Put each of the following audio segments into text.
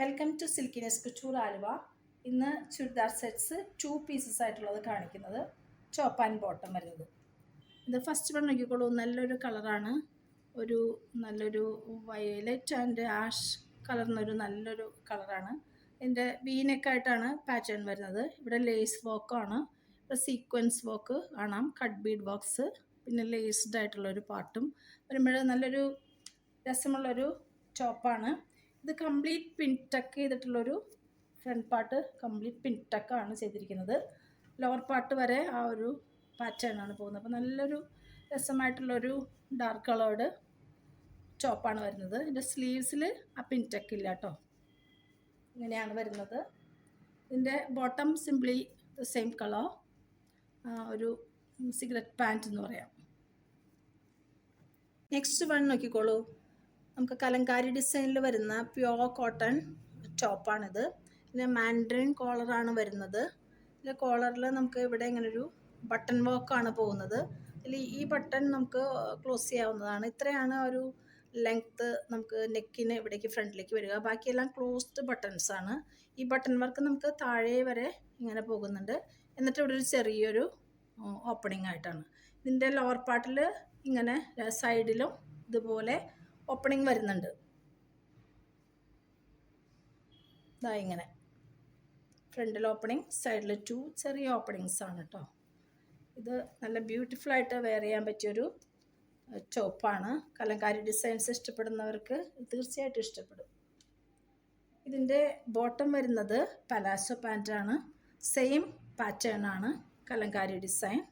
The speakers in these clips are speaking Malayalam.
Welcome to silkiness couture Aluva. ഇന്ന് ചുരിദാർ സെറ്റ്സ് 2 പീസസ് ആയിട്ടുള്ളത് കാണിക്കുന്നത്. ടോപ്പ് ആൻഡ് ബോട്ടം വരുന്നത്. ഇത് ഫസ്റ്റ് വൺ നോക്കിക്കോളൂ. നല്ലൊരു കളറാണ്. നല്ലൊരു വയലറ്റ് ആൻഡ് ആഷ് കളർന്നൊരു നല്ലൊരു കളറാണ്. ഇതിൻ്റെ വീനെക്കായിട്ടാണ് പാറ്റേൺ വരുന്നത്. ഇവിടെ ലേസ് വർക്കാണ്. ഇവിടെ സീക്വൻസ് വർക്ക് കാണാം. കട്ട് ബീഡ് ബോക്സ്, പിന്നെ ലേസ്ഡ് ആയിട്ടുള്ളൊരു പാർട്ടും വരുമ്പോൾ നല്ലൊരു രസമുള്ളൊരു ടോപ്പാണ്. ഇത് കംപ്ലീറ്റ് പിൻ ടക്ക് ചെയ്തിട്ടുള്ളൊരു ഫ്രണ്ട് പാർട്ട് കംപ്ലീറ്റ് പിൻ ടക്കാണ് ചെയ്തിരിക്കുന്നത്. ലോവർ പാർട്ട് വരെ ആ ഒരു പാറ്റേൺ ആണ് പോകുന്നത്. അപ്പോൾ നല്ലൊരു രസമായിട്ടുള്ളൊരു ഡാർക്ക് കളേർഡ് ടോപ്പാണ് വരുന്നത്. ഇതിൻ്റെ സ്ലീവ്സിൽ ആ പിൻ ടക്ക് ഇല്ല കേട്ടോ. ഇങ്ങനെയാണ് വരുന്നത്. ഇതിൻ്റെ ബോട്ടം സിംപ്ലി സെയിം കളർ, ഒരു സിഗരറ്റ് പാൻറ്റ് എന്ന് പറയാം. നെക്സ്റ്റ് വൺ നോക്കിക്കോളൂ. നമുക്ക് കലങ്കാരി ഡിസൈനിൽ വരുന്ന പ്യുവർ കോട്ടൺ ടോപ്പാണിത്. പിന്നെ മാൻഡ്രിൻ കോളറാണ് വരുന്നത്. ഇതിൽ കോളറിൽ നമുക്ക് ഇവിടെ ഇങ്ങനൊരു ബട്ടൺ വർക്കാണ് പോകുന്നത്. ഈ ബട്ടൺ നമുക്ക് ക്ലോസ് ചെയ്യാവുന്നതാണ്. ഇത്രയാണ് ഒരു ലെങ്ത്ത് നമുക്ക് നെക്കിന് ഇവിടേക്ക് ഫ്രണ്ടിലേക്ക് വരിക. ബാക്കിയെല്ലാം ക്ലോസ്ഡ് ബട്ടൺസ് ആണ്. ഈ ബട്ടൺ വർക്ക് നമുക്ക് താഴെ വരെ ഇങ്ങനെ പോകുന്നുണ്ട്. എന്നിട്ട് ഇവിടെ ഒരു ചെറിയൊരു ഓപ്പണിംഗ് ആയിട്ടാണ്. ഇതിൻ്റെ ലോവർ പാർട്ടിൽ ഇങ്ങനെ സൈഡിലും ഇതുപോലെ ഓപ്പണിംഗ് വരുന്നുണ്ട്. ഇതാ ഇങ്ങനെ ഫ്രണ്ടിൽ ഓപ്പണിംഗ്, സൈഡിൽ 2 ചെറിയ ഓപ്പണിങ്സ് ആണ് കേട്ടോ. ഇത് നല്ല ബ്യൂട്ടിഫുൾ ആയിട്ട് വെയർ ചെയ്യാൻ പറ്റിയൊരു ടോപ്പാണ്. കലങ്കാരി ഡിസൈൻസ് ഇഷ്ടപ്പെടുന്നവർക്ക് തീർച്ചയായിട്ടും ഇഷ്ടപ്പെടും. ഇതിൻ്റെ ബോട്ടം വരുന്നത് പലാസോ പാൻറ്റാണ്. സെയിം പാറ്റേൺ ആണ്. Kalamkari design,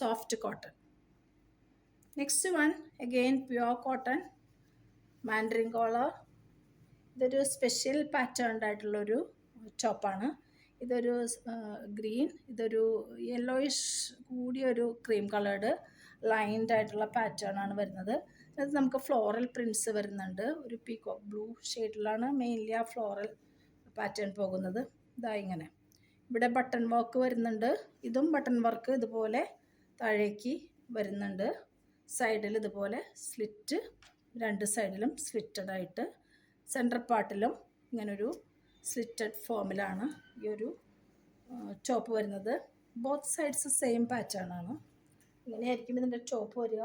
soft cotton. Next one again pure cotton mandarin collar. ഇതൊരു സ്പെഷ്യൽ പാറ്റേൺഡ് ആയിട്ടുള്ളൊരു ടോപ്പാണ്. ഇതൊരു ഗ്രീൻ, ഇതൊരു യെല്ലോയിഷ് കൂടിയൊരു ക്രീം കളേർഡ് ലൈൻഡ് ആയിട്ടുള്ള പാറ്റേൺ ആണ് വരുന്നത്. അത് നമുക്ക് ഫ്ലോറൽ പ്രിൻറ്റ്സ് വരുന്നുണ്ട്. ഒരു പീകോക്ക് ബ്ലൂ ഷെയ്ഡിലാണ് മെയിൻലി ആ ഫ്ലോറൽ പാറ്റേൺ പോകുന്നത്. ഇതാ ഇങ്ങനെ ഇവിടെ ബട്ടൺ വർക്ക് വരുന്നുണ്ട്. ഇതും ബട്ടൺ വർക്ക് ഇതുപോലെ താഴേക്ക് വരുന്നുണ്ട്. സൈഡിൽ ഇതുപോലെ സ്ലിറ്റ്, രണ്ട് സൈഡിലും സ്ലിറ്റഡ് ആയിട്ട്, സെൻട്രൽ പാർട്ടിലും ഇങ്ങനൊരു സ്ലിറ്റഡ് ഫോമിലാണ് ഈ ഒരു ടോപ്പ് വരുന്നത്. ബോത്ത് സൈഡ്സ് സെയിം പാറ്റേൺ ആണ്. ഇങ്ങനെയായിരിക്കും ഇതിൻ്റെ ടോപ്പ് വരിക.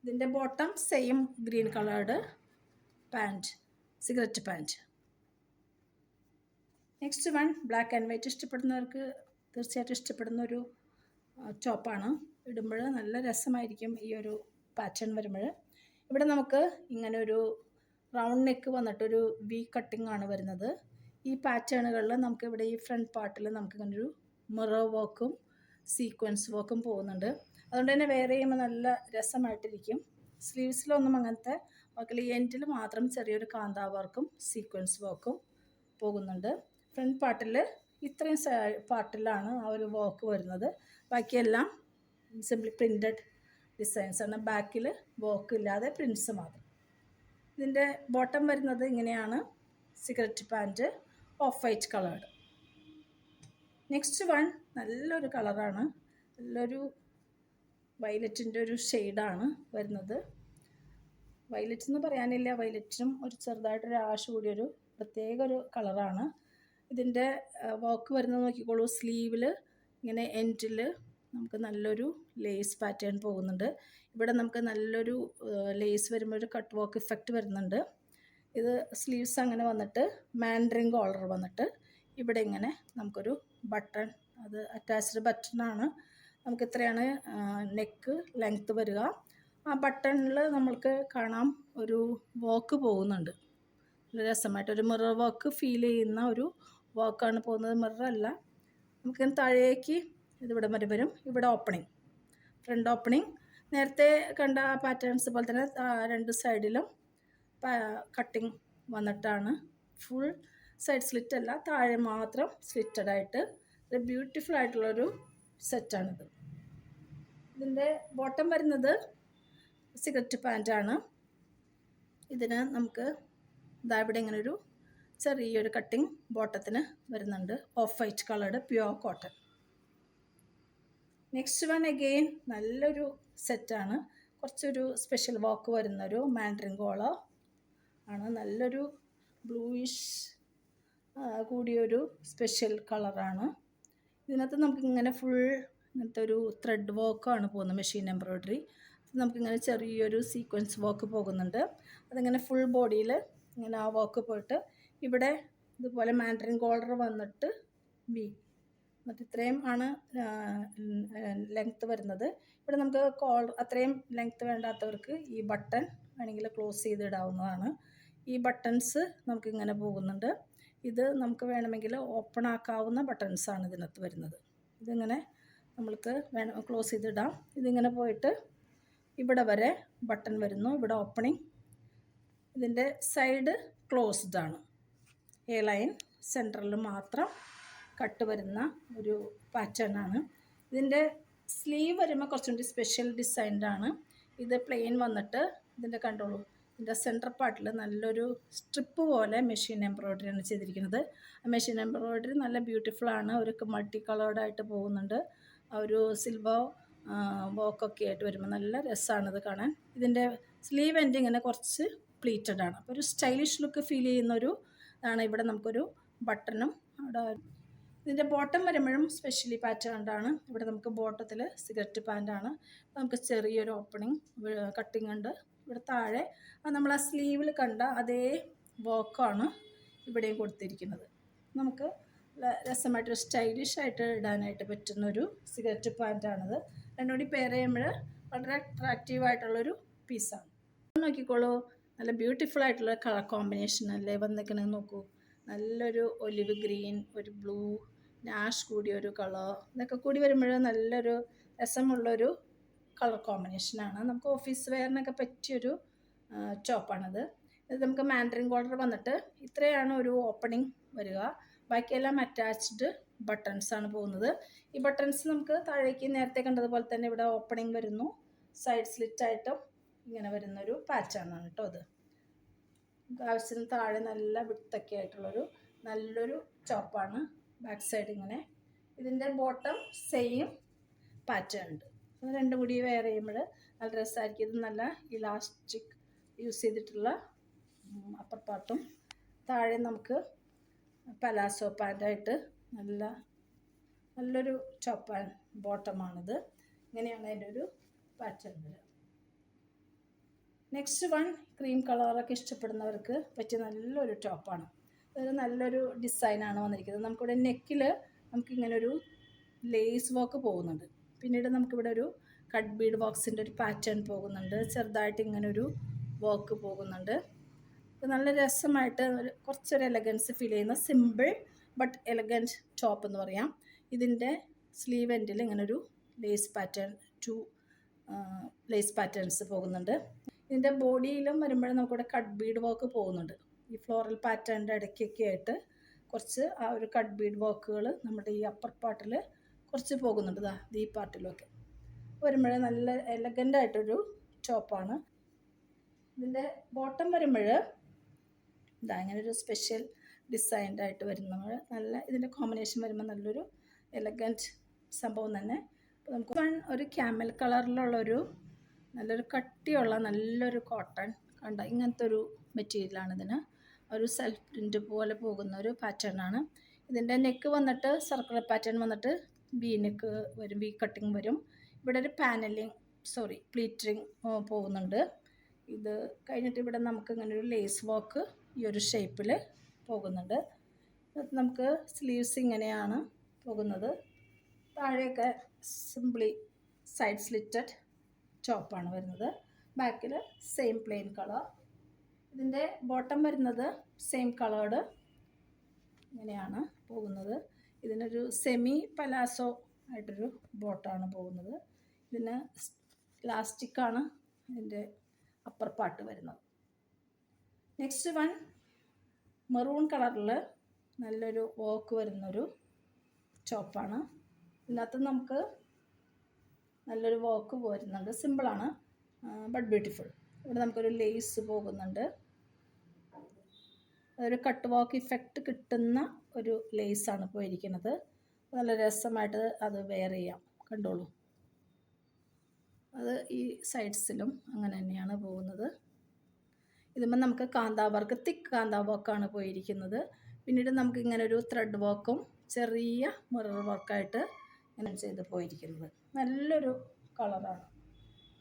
ഇതിൻ്റെ bottom same green coloured pant, cigarette pant. Next one black and white ഇഷ്ടപ്പെടുന്നവർക്ക് തീർച്ചയായിട്ടും ഇഷ്ടപ്പെടുന്ന ഒരു ടോപ്പാണ്. ഇടുമ്പോൾ നല്ല രസമായിരിക്കും ഈ ഒരു പാറ്റേൺ വരുമ്പോൾ. ഇവിടെ നമുക്ക് ഇങ്ങനെ ഒരു റൗണ്ട് നെക്ക് വന്നിട്ടൊരു വി കട്ടിംഗ് ആണ് വരുന്നത്. ഈ പാറ്റേണുകളിൽ നമുക്ക് ഇവിടെ ഈ ഫ്രണ്ട് പാർട്ടിൽ നമുക്ക് ഇങ്ങനെ ഒരു മിറർ വർക്കും സീക്വൻസ് വർക്കും പോകുന്നുണ്ട്. അതുകൊണ്ട് തന്നെ വെയർ ചെയ്യുമ്പോൾ നല്ല രസമായിട്ടിരിക്കും. സ്ലീവ്സിലൊന്നും അങ്ങനത്തെ വർക്കിൽ, എൻഡിൽ മാത്രം ചെറിയൊരു കാന്താ വർക്കും സീക്വൻസ് വർക്കും പോകുന്നുണ്ട്. ഫ്രണ്ട് പാർട്ടിൽ ഇത്രയും പാർട്ടിലാണ് ആ ഒരു വർക്ക് വരുന്നത്. ബാക്കിയെല്ലാം സിംപ്ലി പ്രിൻറ്റഡ് ഡിസൈൻസ് ആണ്. ബാക്കിൽ വർക്ക് ഇല്ലാതെ പ്രിൻറ്റ്സ് മാത്രം. ഇതിൻ്റെ ബോട്ടം വരുന്നത് ഇങ്ങനെയാണ്. Cigarette pant, of white coloured. Next one നല്ലൊരു കളറാണ്. നല്ലൊരു വയലറ്റിൻ്റെ ഒരു ഷെയ്ഡാണ് വരുന്നത്. വയലറ്റ് എന്ന് പറയാനില്ല, വയലറ്റിനും ഒരു ചെറുതായിട്ടൊരു ആഷ് കൂടിയൊരു പ്രത്യേക ഒരു കളറാണ്. ഇതിൻ്റെ വർക്ക് വരുന്നത് നോക്കിക്കോളൂ. സ്ലീവിൽ ഇങ്ങനെ എൻഡിൽ നമുക്ക് നല്ലൊരു ലേസ് പാറ്റേൺ പോകുന്നുണ്ട്. ഇവിടെ നമുക്ക് നല്ലൊരു ലേസ് വരുമ്പോൾ ഒരു കട്ട് വർക്ക് ഇഫക്റ്റ് വരുന്നുണ്ട്. ഇത് സ്ലീവ്സ് അങ്ങനെ വന്നിട്ട് മാൻഡ്രിൻ കോളർ വന്നിട്ട് ഇവിടെ ഇങ്ങനെ നമുക്കൊരു ബട്ടൺ, അത് അറ്റാച്ച്ഡ് ബട്ടണാണ്. നമുക്ക് ഇത്രയാണ് നെക്ക് ലെങ്ത്ത് വരിക. ആ ബട്ടണിൽ നമ്മൾക്ക് കാണാം ഒരു വർക്ക് പോകുന്നുണ്ട്. നല്ല രസമായിട്ടൊരു മിറർ വർക്ക് ഫീൽ ചെയ്യുന്ന ഒരു വർക്കാണ് പോകുന്നത്. മിററല്ല, നമുക്ക് താഴേക്ക് ഇതിവിടെ വരെ വരും. ഇവിടെ ഓപ്പണിംഗ്, ഫ്രണ്ട് ഓപ്പണിംഗ് നേരത്തെ കണ്ട ആ പാറ്റേൺസ് പോലെ തന്നെ രണ്ട് സൈഡിലും കട്ടിങ് വന്നിട്ടാണ്. ഫുൾ സൈഡ് സ്ലിറ്റ് അല്ല, താഴെ മാത്രം സ്ലിറ്റഡ് ആയിട്ട് ഒരു ബ്യൂട്ടിഫുൾ ആയിട്ടുള്ളൊരു സെറ്റാണിത്. ഇതിൻ്റെ ബോട്ടം വരുന്നത് സിഗരറ്റ് പാൻറ്റാണ്. ഇതിന് നമുക്ക് ഇതാ ഇവിടെ ഇങ്ങനൊരു ചെറിയൊരു കട്ടിങ് ബോട്ടത്തിന് വരുന്നുണ്ട്. Of white coloured pure cotton. Next one again നല്ലൊരു സെറ്റാണ്. കുറച്ചൊരു സ്പെഷ്യൽ വർക്ക് വരുന്നൊരു മാൻഡ്രിൻ കോളർ ആണ്. നല്ലൊരു ബ്ലൂയിഷ് കൂടിയൊരു സ്പെഷ്യൽ കളറാണ്. ഇതിനകത്ത് നമുക്കിങ്ങനെ ഫുൾ ഇങ്ങനത്തെ ഒരു ത്രെഡ് വർക്കാണ് പോകുന്നത്, മെഷീൻ എംബ്രോയ്ഡറി. നമുക്കിങ്ങനെ ചെറിയൊരു സീക്വൻസ് വർക്ക് പോകുന്നുണ്ട്. അതിങ്ങനെ ഫുൾ ബോഡിയിൽ ഇങ്ങനെ ആ വർക്ക് പോയിട്ട് ഇവിടെ ഇതുപോലെ മാൻഡറിൻ കോളർ വന്നിട്ട് വി, എന്നിട്ട് ഇത്രയും ആണ് ലെങ്ത്ത് വരുന്നത്. ഇവിടെ നമുക്ക് അത്രയും ലെങ്ത്ത് വേണ്ടാത്തവർക്ക് ഈ ബട്ടൺ വേണമെങ്കിൽ ക്ലോസ് ചെയ്തിടാവുന്നതാണ്. ഈ ബട്ടൺസ് നമുക്കിങ്ങനെ പോകുന്നുണ്ട്. ഇത് നമുക്ക് വേണമെങ്കിൽ ഓപ്പൺ ആക്കാവുന്ന ബട്ടൺസാണ് ഇതിനകത്ത് വരുന്നത്. ഇതിങ്ങനെ നമ്മൾക്ക് ക്ലോസ് ചെയ്തിടാം. ഇതിങ്ങനെ പോയിട്ട് ഇവിടെ വരെ ബട്ടൺ വരുന്നു, ഇവിടെ ഓപ്പണിങ്. ഇതിൻ്റെ സൈഡ് ക്ലോസ്ഡ് ആണ്. എ ലൈൻ സെൻറ്ററിൽ മാത്രം കട്ട് വരുന്ന ഒരു പാറ്റേൺ ആണ്. ഇതിൻ്റെ സ്ലീവ് വരുമ്പോൾ കുറച്ചും കൂടി സ്പെഷ്യൽ ഡിസൈൻഡാണ്. ഇത് പ്ലെയിൻ വന്നിട്ട് ഇതിൻ്റെ കണ്ടോളൂ, ഇതിൻ്റെ സെൻറ്റർ പാർട്ടിൽ നല്ലൊരു സ്ട്രിപ്പ് പോലെ മെഷീൻ എംബ്രോയ്ഡറിയാണ് ചെയ്തിരിക്കുന്നത്. ആ മെഷീൻ എംബ്രോയ്ഡറി നല്ല ബ്യൂട്ടിഫുൾ ആണ്. ഒരു മൾട്ടി കളേർഡായിട്ട് പോകുന്നുണ്ട്. ഒരു സിൽവർ വർക്കൊക്കെ ആയിട്ട് വരുമ്പോൾ നല്ല രസമാണിത് കാണാൻ. ഇതിൻ്റെ സ്ലീവ് എൻഡ് ഇങ്ങനെ കുറച്ച് പ്ലീറ്റഡ് ആണ്. അപ്പോൾ ഒരു സ്റ്റൈലിഷ് ലുക്ക് ഫീൽ ചെയ്യുന്നൊരു ഇതാണ്. ഇവിടെ നമുക്കൊരു ബട്ടണും അവിടെ. ഇതിൻ്റെ ബോട്ടം വരുമ്പോഴും സ്പെഷ്യലി പാറ്റേൺഡാണ്. ഇവിടെ നമുക്ക് ബോട്ടത്തിൽ സിഗരറ്റ് പാൻ്റാണ്. നമുക്ക് ചെറിയൊരു ഓപ്പണിങ് കട്ടിങ് ഉണ്ട്. ഇവിടെ താഴെ നമ്മൾ ആ സ്ലീവിൽ കണ്ട അതേ വർക്കാണ് ഇവിടെയും കൊടുത്തിരിക്കുന്നത്. നമുക്ക് രസമായിട്ടൊരു സ്റ്റൈലിഷായിട്ട് ഇടാനായിട്ട് പറ്റുന്നൊരു സിഗരറ്റ് പാൻറ്റാണിത്. രണ്ടുകൂടി പെയർ ചെയ്യുമ്പോൾ വളരെ അട്രാക്റ്റീവായിട്ടുള്ളൊരു പീസാണ്. നോക്കിക്കോളൂ, നല്ല ബ്യൂട്ടിഫുൾ ആയിട്ടുള്ള കളർ കോമ്പിനേഷൻ അല്ലേ വന്നിരിക്കണമെന്ന് നോക്കൂ. നല്ലൊരു ഒലിവ് ഗ്രീൻ, ഒരു ബ്ലൂ, നാഷ് കൂടിയൊരു കളർ, ഇതൊക്കെ കൂടി വരുമ്പോൾ നല്ലൊരു രസമുള്ളൊരു കളർ കോമ്പിനേഷനാണ്. നമുക്ക് ഓഫീസ് വെയറിനൊക്കെ പറ്റിയൊരു ടോപ്പാണിത്. ഇത് നമുക്ക് മാൻഡറിൻ കോളർ വന്നിട്ട് ഇത്രയാണ് ഒരു ഓപ്പണിങ് വരിക. ബാക്കിയെല്ലാം അറ്റാച്ച്ഡ് ബട്ടൺസ് ആണ് പോകുന്നത്. ഈ ബട്ടൺസ് നമുക്ക് താഴേക്ക് നേരത്തെ കണ്ടതുപോലെ തന്നെ ഇവിടെ ഓപ്പണിങ് വരുന്നു. സൈഡ് സ്ലിറ്റായിട്ടും ഇങ്ങനെ വരുന്നൊരു പാറ്റേൺ ആണ് കേട്ടോ. അത് ആവശ്യത്തിന് താഴെ നല്ല വിട്ടൊക്കെ ആയിട്ടുള്ളൊരു നല്ലൊരു ടോപ്പാണ്. ബാക്ക് സൈഡ് ഇങ്ങനെ. ഇതിൻ്റെ ബോട്ടം സെയിം പാറ്റേൺ ഉണ്ട്. രണ്ടും കൂടി വെയർ ചെയ്യുമ്പോൾ നല്ല രസമായിരിക്കും. ഇത് നല്ല ഇലാസ്റ്റിക് യൂസ് ചെയ്തിട്ടുള്ള അപ്പർ പാർട്ടും താഴെ നമുക്ക് പലാസോ പാൻ്റായിട്ട് നല്ലൊരു ടോപ്പ് ആൻഡ് ബോട്ടമാണിത്. ഇങ്ങനെയാണ് അതിൻ്റെ ഒരു പാറ്റേൺ വരിക. നെക്സ്റ്റ് വൺ ക്രീം കളറൊക്കെ ഇഷ്ടപ്പെടുന്നവർക്ക് പറ്റിയ നല്ലൊരു ടോപ്പാണ്. ഒരു നല്ലൊരു ഡിസൈനാണ് വന്നിരിക്കുന്നത്. നമുക്കിവിടെ നെക്കിൽ നമുക്കിങ്ങനൊരു ലേസ് വർക്ക് പോകുന്നുണ്ട്. പിന്നീട് നമുക്കിവിടെ ഒരു കട്ട് ബീഡ് ബോക്സിൻ്റെ ഒരു പാറ്റേൺ പോകുന്നുണ്ട്. ചെറുതായിട്ട് ഇങ്ങനൊരു വർക്ക് പോകുന്നുണ്ട്. ഇത് നല്ല രസമായിട്ട് കുറച്ചൊരു എലഗൻസ് ഫീൽ ചെയ്യുന്ന സിമ്പിൾ ബട്ട് എലഗൻറ്റ് ടോപ്പ് എന്ന് പറയാം. ഇതിൻ്റെ സ്ലീവ് എൻഡിൽ ഇങ്ങനൊരു ലേസ് പാറ്റേൺ, 2 ലേസ് പാറ്റേൺസ് പോകുന്നുണ്ട്. ഇതിൻ്റെ ബോഡിയിലും വരുമ്പോഴും നമുക്കിവിടെ കട്ട് ബീഡ് വർക്ക് പോകുന്നുണ്ട്. ഈ ഫ്ലോറൽ പാറ്റേണിൻ്റെ ഇടയ്ക്കൊക്കെ ആയിട്ട് കുറച്ച് ആ ഒരു കട്ട് ബീഡ് വർക്കുകൾ നമ്മുടെ ഈ അപ്പർ പാർട്ടിൽ കുറച്ച് പോകുന്നുണ്ട്. ഈ പാർട്ടിലൊക്കെ വരുമ്പോൾ നല്ല എലഗൻ്റായിട്ടൊരു ടോപ്പാണ്. ഇതിൻ്റെ ബോട്ടം വരുമ്പോൾ ഇങ്ങനൊരു സ്പെഷ്യൽ ഡിസൈൻഡായിട്ട് വരുന്നത്. നല്ല ഇതിൻ്റെ കോമ്പിനേഷൻ വരുമ്പോൾ നല്ലൊരു എലഗൻറ്റ് സംഭവം തന്നെ. അപ്പോൾ നമുക്ക് ഒരു ക്യാമൽ കളറിലുള്ളൊരു നല്ലൊരു കട്ടിയുള്ള നല്ലൊരു കോട്ടൺ കണ്ട ഇങ്ങനത്തെ ഒരു മെറ്റീരിയലാണ്. ഇതിന് ഒരു സെൽഫ് പ്രിൻ്റ് പോലെ പോകുന്ന ഒരു പാറ്റേൺ ആണ്. ഇതിൻ്റെ നെക്ക് വന്നിട്ട് സർക്കുലർ പാറ്റേൺ വന്നിട്ട് വി നെക്ക് വരും, വി കട്ടിങ് വരും. ഇവിടെ ഒരു പ്ലീറ്ററിങ് പോകുന്നുണ്ട്. ഇത് കഴിഞ്ഞിട്ട് ഇവിടെ നമുക്ക് ഇങ്ങനെ ഒരു ലേസ് വർക്ക് ഈ ഒരു ഷേപ്പിൽ പോകുന്നുണ്ട്. നമുക്ക് സ്ലീവ്സ് ഇങ്ങനെയാണ് പോകുന്നത്. താഴെയൊക്കെ സിംപ്ലി സൈഡ് സ്ലിറ്റഡ് ടോപ്പാണ് വരുന്നത്. ബാക്കിൽ സെയിം പ്ലെയിൻ കളർ. ഇതിൻ്റെ ബോട്ടം വരുന്നത് സെയിം കളേർഡ് ഇങ്ങനെയാണ് പോകുന്നത്. ഇതിനൊരു സെമി പലാസോ ആയിട്ടൊരു ബോട്ടാണ് പോകുന്നത്. ഇതിന് ഇലാസ്റ്റിക്കാണ് ഇതിൻ്റെ അപ്പർ പാർട്ട് വരുന്നത്. നെക്സ്റ്റ് വൺ മെറൂൺ കളറിൽ നല്ലൊരു വർക്ക് വരുന്നൊരു ടോപ്പാണ്. ഇതിനകത്ത് നമുക്ക് നല്ലൊരു വർക്ക് വരുന്നുണ്ട്. സിമ്പിളാണ് ബട്ട് ബ്യൂട്ടിഫുൾ. ഇവിടെ നമുക്കൊരു ലേസ് പോകുന്നുണ്ട്. അതൊരു കട്ട് വർക്ക് ഇഫക്റ്റ് കിട്ടുന്ന ഒരു ലേസാണ് പോയിരിക്കുന്നത്. നല്ല രസമായിട്ട് അത് വെയർ ചെയ്യാം. കണ്ടോളൂ, അത് ഈ സൈഡ്സിലും അങ്ങനെ തന്നെയാണ് പോകുന്നത്. ഇതുമ്പോൾ നമുക്ക് കാന്താ വർക്ക് തിക്ക് കാന്താ വർക്കാണ് പോയിരിക്കുന്നത്. പിന്നീട് നമുക്ക് ഇങ്ങനെ ഒരു ത്രെഡ് വർക്കും ചെറിയ മിറർ വർക്കായിട്ട് ഇങ്ങനെ ചെയ്ത് പോയിരിക്കുന്നത്. നല്ലൊരു കളറാണ്.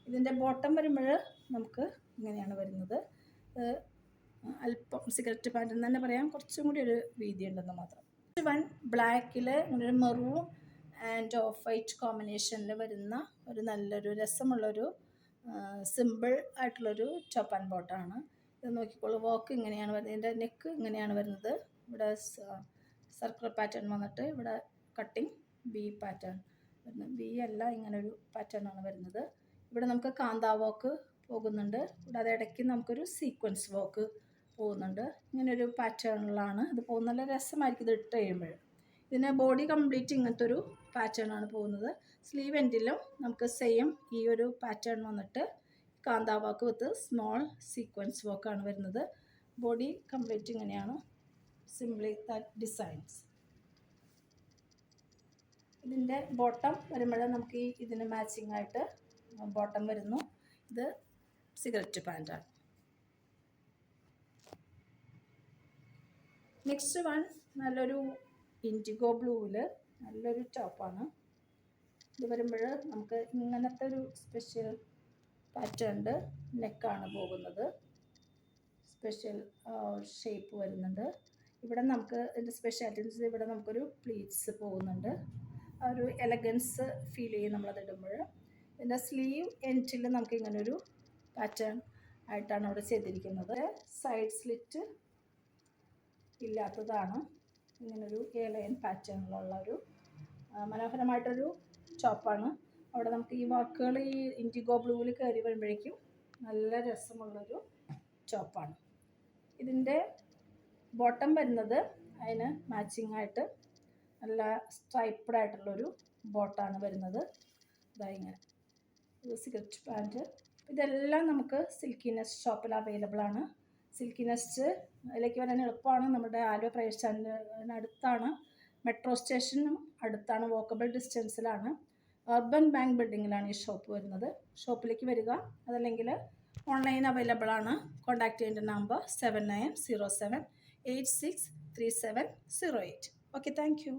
ഇതിൻ്റെ ബോട്ടം വരുമ്പോൾ നമുക്ക് ഇങ്ങനെയാണ് വരുന്നത്. അല്പം സിഗരറ്റ് പാൻറ് എന്ന് തന്നെ പറയാം, കുറച്ചും കൂടി ഒരു വീതി ഉണ്ടെന്ന് മാത്രം. വൺ ബ്ലാക്കിൽ ഇങ്ങനെ ഒരു മെറൂൺ ആൻഡ് ഓഫ് വൈറ്റ് കോമ്പിനേഷനിൽ വരുന്ന ഒരു നല്ലൊരു രസമുള്ളൊരു സിമ്പിൾ ആയിട്ടുള്ളൊരു ടോപ്പ് ആൻഡ് ബോട്ടമാണ്. ഇത് നോക്കിക്കോളൂ, വർക്ക് ഇങ്ങനെയാണ് വരുന്നത്. ഇതിൻ്റെ നെക്ക് ഇങ്ങനെയാണ് വരുന്നത്. ഇവിടെ സർക്കുലർ പാറ്റേൺ വന്നിട്ട് ഇവിടെ കട്ടിങ് ബി പാറ്റേൺ വരുന്നത്. ബി അല്ല, ഇങ്ങനൊരു പാറ്റേൺ ആണ് വരുന്നത്. ഇവിടെ നമുക്ക് കാന്താ വർക്ക് പോകുന്നുണ്ട്. കൂടാതെ ഇടയ്ക്ക് നമുക്കൊരു സീക്വൻസ് വർക്ക് പോകുന്നുണ്ട്. ഇങ്ങനൊരു പാറ്റേണിലാണ് ഇത് പോകുന്നത്. നല്ല രസമായിരിക്കും ഇത് ഇട്ട് കഴിയുമ്പോൾ. ഇതിന് ബോഡി കംപ്ലീറ്റ് ഇങ്ങനത്തെ ഒരു പാറ്റേൺ ആണ് പോകുന്നത്. സ്ലീവ് എൻഡിലും നമുക്ക് സെയിം ഈ ഒരു പാറ്റേൺ വന്നിട്ട് kantha work with small sequence വർക്കാണ് വരുന്നത്. ബോഡി കംപ്ലീറ്റ് ഇങ്ങനെയാണ്. Simply that designs. ഇതിൻ്റെ ബോട്ടം വരുമ്പോൾ നമുക്ക് ഇതിന് മാച്ചിങ് ആയിട്ട് ബോട്ടം വരുന്നു. ഇത് സിഗരറ്റ് പാൻറ്റാണ്. നെക്സ്റ്റ് വൺ നല്ലൊരു ഇൻഡിഗോ ബ്ലൂവിൽ നല്ലൊരു ടോപ്പാണ്. ഇത് വരുമ്പോൾ നമുക്ക് ഇങ്ങനത്തെ ഒരു സ്പെഷ്യൽ പാറ്റേണിൻ്റെ നെക്കാണ് പോകുന്നത്. സ്പെഷ്യൽ ഷേപ്പ് വരുന്നുണ്ട്. ഇവിടെ നമുക്ക് ഇതിൻ്റെ സ്പെഷ്യാലിറ്റീസ്, ഇവിടെ നമുക്കൊരു പ്ലീറ്റ്സ് പോകുന്നുണ്ട്. ആ ഒരു എലഗൻസ് ഫീൽ ചെയ്യും നമ്മളത് ഇടുമ്പോൾ. ഇതിൻ്റെ സ്ലീവ് എൻഡിൽ നമുക്ക് ഇങ്ങനൊരു പാറ്റേൺ ആയിട്ടാണ് അവിടെ ചെയ്തിരിക്കുന്നത്. സൈഡ് സ്ലിറ്റ് ഇല്ലാത്തതാണ്. ഇങ്ങനൊരു എലൈൻ പാറ്റേണിലുള്ള ഒരു മനോഹരമായിട്ടൊരു ടോപ്പാണ്. അവിടെ നമുക്ക് ഈ വർക്കുകൾ ഈ ഇൻഡിഗോ ബ്ലൂവിൽ കയറി വരുമ്പോഴേക്കും നല്ല രസമുള്ളൊരു ടോപ്പാണ്. ഇതിൻ്റെ ബോട്ടം വരുന്നത് അതിന് മാച്ചിങ് ആയിട്ട് നല്ല സ്ട്രൈപ്പ്ഡ് ആയിട്ടുള്ളൊരു ബോട്ടാണ് വരുന്നത്. ഇങ്ങനെ സിഗരറ്റ് പാൻറ്റ്. ഇതെല്ലാം നമുക്ക് സിൽക്കി നെസ്റ്റ് ഷോപ്പിൽ അവൈലബിൾ ആണ്. സിൽക്കി നെസ്റ്റ് അതിലേക്ക് വരാൻ എളുപ്പമാണ്. നമ്മുടെ ആലുവ പ്രൈവറ്റ് സ്റ്റാൻഡിന് അടുത്താണ്. മെട്രോ സ്റ്റേഷനും അടുത്താണ്. വോക്കബിൾ ഡിസ്റ്റൻസിലാണ്. അർബൻ ബാങ്ക് ബിൽഡിങ്ങിലാണ് ഈ ഷോപ്പ് വരുന്നത്. ഷോപ്പിലേക്ക് വരിക. അതല്ലെങ്കിൽ ഓൺലൈൻ അവൈലബിൾ ആണ്. കോൺടാക്ട് ചെയ്യേണ്ട നമ്പർ 7907863708. Okay, thank you.